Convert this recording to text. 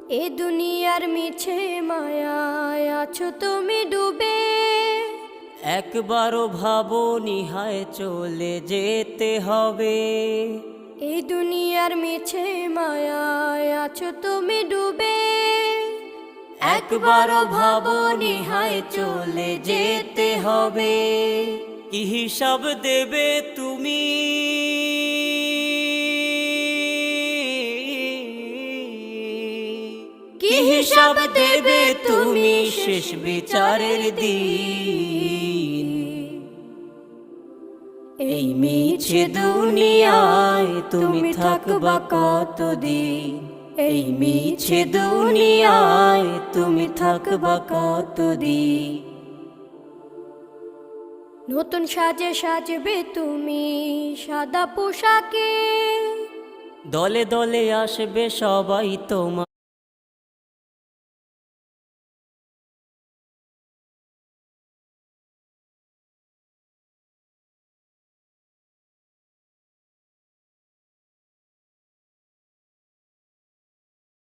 এ দুনিয়ার মিছে মায়ায় আছো তুমি ডুবে। একবারও ভাবো নিহায় চলে যেতে হবে। এই দুনিয়ার মিছে মায়ায় আছো তুমি ডুবে। একবারও ভাবো নিহায় চলে যেতে হবে। কি হিসাব দেবে তুমি? কি হিসাব দেবে তুমি শেষ বিচারের দিন? এই মিছে দুনিয়ায় তুমি থাকবা কতদিন? এই মিছে দুনিয়ায় তুমি থাকবা কতদিন? নতুন সাজে সাজবে তুমি সাদা পোশাকে। দলে দলে আসবে সবাই তোমার